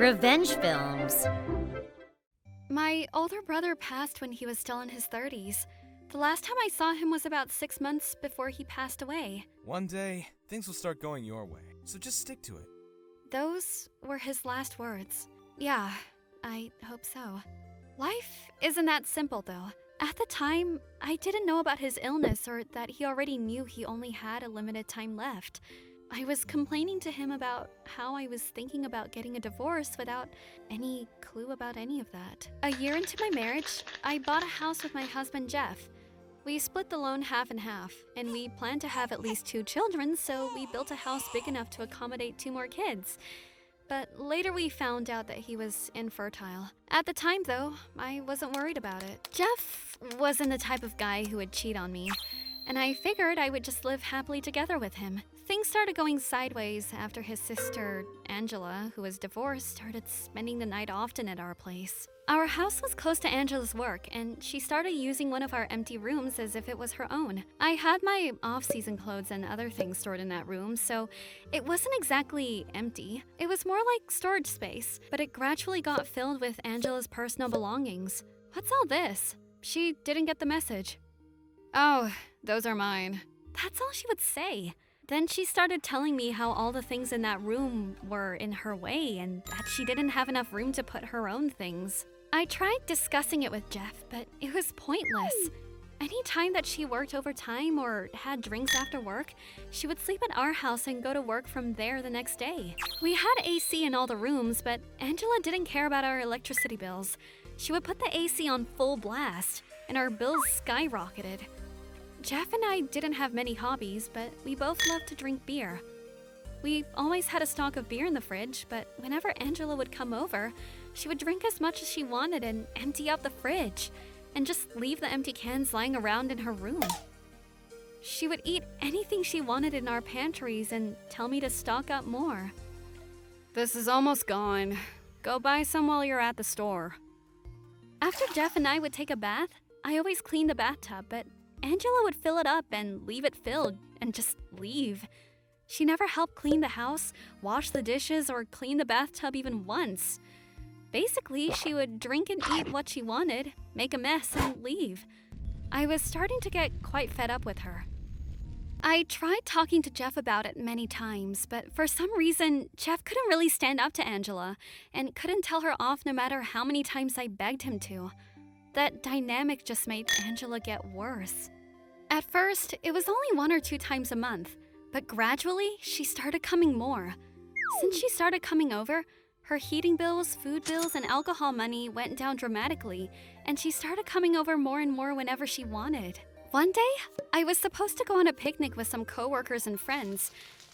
Revenge films. My older brother passed when he was still in his 30s. The last time I saw him was about 6 months before he passed away. One day, things will start going your way, so just stick to it. Those were his last words. Yeah, I hope so. Life isn't that simple, though. At the time, I didn't know about his illness or that he already knew he only had a limited time left. I was complaining to him about how I was thinking about getting a divorce without any clue about any of that. A year into my marriage, I bought a house with my husband, Jeff. We split the loan half and half, and we planned to have at least 2 children, so we built a house big enough to accommodate 2 more kids. But later we found out that he was infertile. At the time, though, I wasn't worried about it. Jeff wasn't the type of guy who would cheat on me, and I figured I would just live happily together with him. Things started going sideways after his sister, Angela, who was divorced, started spending the night often at our place. Our house was close to Angela's work, and she started using one of our empty rooms as if it was her own. I had my off-season clothes and other things stored in that room, so it wasn't exactly empty. It was more like storage space, but it gradually got filled with Angela's personal belongings. What's all this? She didn't get the message. Oh, those are mine. That's all she would say. Then she started telling me how all the things in that room were in her way and that she didn't have enough room to put her own things. I tried discussing it with Jeff, but it was pointless. Any time that she worked overtime or had drinks after work, she would sleep at our house and go to work from there the next day. We had AC in all the rooms, but Angela didn't care about our electricity bills. She would put the AC on full blast, and our bills skyrocketed. Jeff and I didn't have many hobbies, but we both loved to drink beer. We always had a stock of beer in the fridge, but whenever Angela would come over, she would drink as much as she wanted and empty out the fridge, and just leave the empty cans lying around in her room. She would eat anything she wanted in our pantries and tell me to stock up more. This is almost gone. Go buy some while you're at the store. After Jeff and I would take a bath, I always cleaned the bathtub, but Angela would fill it up and leave it filled and just leave. She never helped clean the house, wash the dishes, or clean the bathtub even once. Basically, she would drink and eat what she wanted, make a mess, and leave. I was starting to get quite fed up with her. I tried talking to Jeff about it many times, but for some reason, Jeff couldn't really stand up to Angela and couldn't tell her off no matter how many times I begged him to. That dynamic just made Angela get worse. At first, it was only 1 or 2 times a month, but gradually, she started coming more. Since she started coming over, her heating bills, food bills, and alcohol money went down dramatically, and she started coming over more and more whenever she wanted. One day, I was supposed to go on a picnic with some coworkers and friends.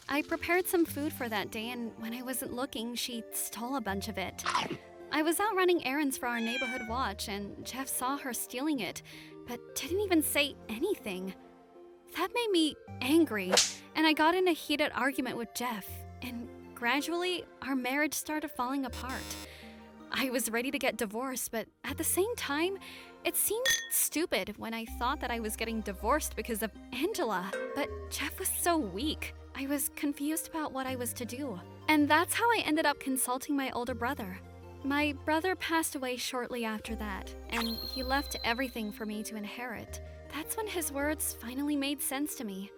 I prepared some food for that day, and when I wasn't looking, she stole a bunch of it. I was out running errands for our neighborhood watch, and Jeff saw her stealing it, but didn't even say anything. That made me angry, and I got in a heated argument with Jeff, and gradually, our marriage started falling apart. I was ready to get divorced, but at the same time, it seemed stupid when I thought that I was getting divorced because of Angela. But Jeff was so weak. I was confused about what I was to do. And that's how I ended up consulting my older brother. My brother passed away shortly after that, and he left everything for me to inherit. That's when his words finally made sense to me.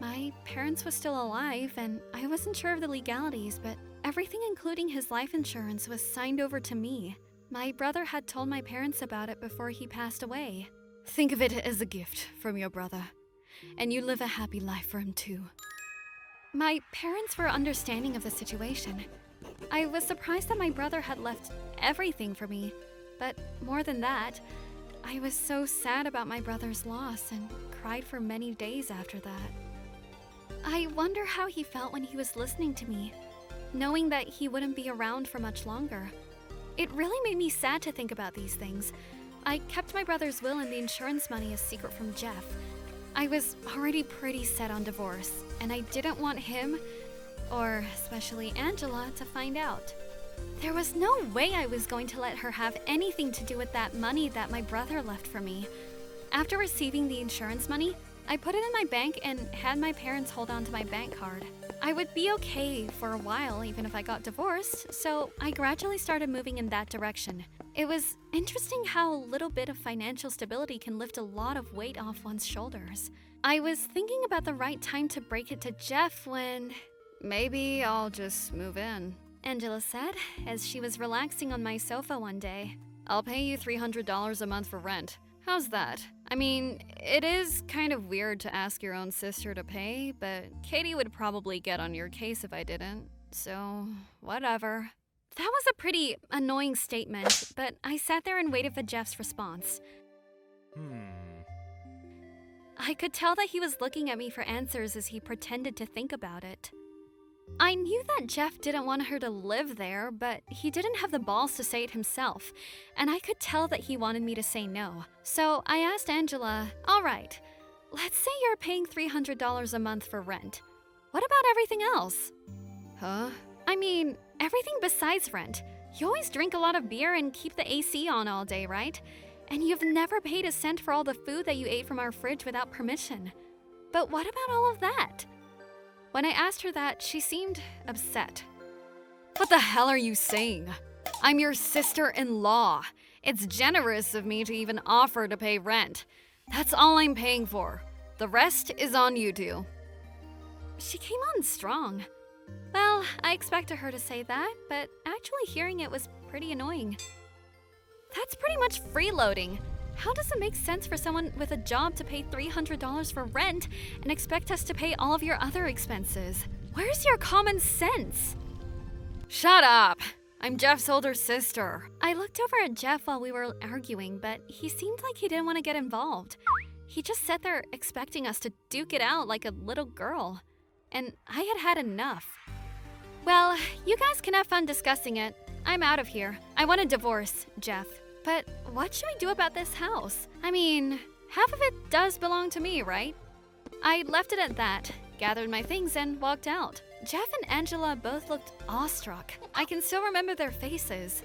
My parents were still alive, and I wasn't sure of the legalities, but everything including his life insurance was signed over to me. My brother had told my parents about it before he passed away. Think of it as a gift from your brother, and you live a happy life for him too. My parents were understanding of the situation. I was surprised that my brother had left everything for me, but more than that, I was so sad about my brother's loss and cried for many days after that. I wonder how he felt when he was listening to me, knowing that he wouldn't be around for much longer. It really made me sad to think about these things. I kept my brother's will and the insurance money a secret from Jeff. I was already pretty set on divorce, and I didn't want him, or especially Angela, to find out. There was no way I was going to let her have anything to do with that money that my brother left for me. After receiving the insurance money, I put it in my bank and had my parents hold on to my bank card. I would be okay for a while even if I got divorced, so I gradually started moving in that direction. It was interesting how a little bit of financial stability can lift a lot of weight off one's shoulders. I was thinking about the right time to break it to Jeff when... Maybe I'll just move in, Angela said as she was relaxing on my sofa one day. I'll pay you $300 a month for rent. How's that? I mean, it is kind of weird to ask your own sister to pay, but Katie would probably get on your case if I didn't. So, whatever. That was a pretty annoying statement, but I sat there and waited for Jeff's response. I could tell that he was looking at me for answers as he pretended to think about it. I knew that Jeff didn't want her to live there, but he didn't have the balls to say it himself, and I could tell that he wanted me to say no. So I asked Angela, all right, let's say you're paying $300 a month for rent. What about everything else? Huh? I mean, everything besides rent. You always drink a lot of beer and keep the AC on all day, right? And you've never paid a cent for all the food that you ate from our fridge without permission. But what about all of that? When I asked her that, she seemed upset. What the hell are you saying? I'm your sister-in-law. It's generous of me to even offer to pay rent. That's all I'm paying for. The rest is on you two. She came on strong. Well, I expected her to say that, but actually hearing it was pretty annoying. That's pretty much freeloading. How does it make sense for someone with a job to pay $300 for rent and expect us to pay all of your other expenses? Where's your common sense? Shut up! I'm Jeff's older sister. I looked over at Jeff while we were arguing, but he seemed like he didn't want to get involved. He just sat there expecting us to duke it out like a little girl. And I had had enough. Well, you guys can have fun discussing it. I'm out of here. I want a divorce, Jeff. But what should we do about this house? I mean, half of it does belong to me, right? I left it at that, gathered my things, and walked out. Jeff and Angela both looked awestruck. I can still remember their faces.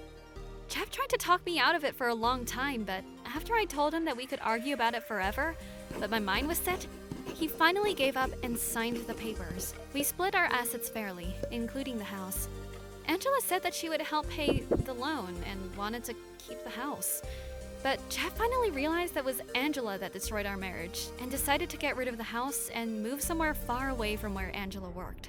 Jeff tried to talk me out of it for a long time, but after I told him that we could argue about it forever, but my mind was set, he finally gave up and signed the papers. We split our assets fairly, including the house. Angela said that she would help pay the loan and wanted to keep the house. But Jeff finally realized that it was Angela that destroyed our marriage and decided to get rid of the house and move somewhere far away from where Angela worked.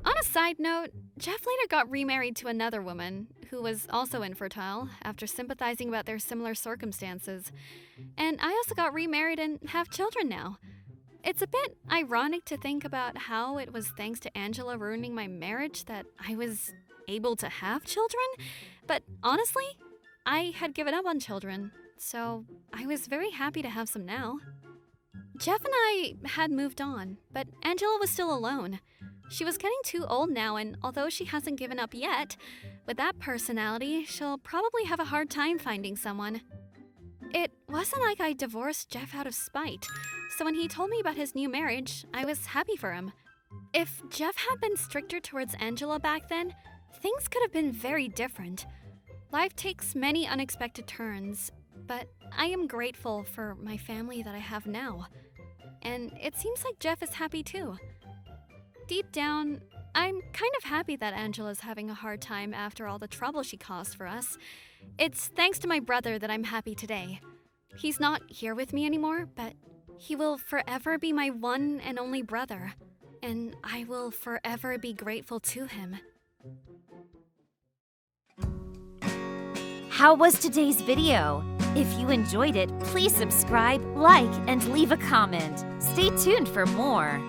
On a side note, Jeff later got remarried to another woman who was also infertile after sympathizing about their similar circumstances. And I also got remarried and have children now. It's a bit ironic to think about how it was thanks to Angela ruining my marriage that I was able to have children, but honestly, I had given up on children, so I was very happy to have some now. Jeff and I had moved on, but Angela was still alone. She was getting too old now, and although she hasn't given up yet, with that personality, she'll probably have a hard time finding someone. It wasn't like I divorced Jeff out of spite, so when he told me about his new marriage, I was happy for him. If Jeff had been stricter towards Angela back then, things could have been very different. Life takes many unexpected turns, but I am grateful for my family that I have now. And it seems like Jeff is happy too. Deep down, I'm kind of happy that Angela's having a hard time after all the trouble she caused for us. It's thanks to my brother that I'm happy today. He's not here with me anymore, but he will forever be my one and only brother, and I will forever be grateful to him. How was today's video? If you enjoyed it, please subscribe, like, and leave a comment. Stay tuned for more.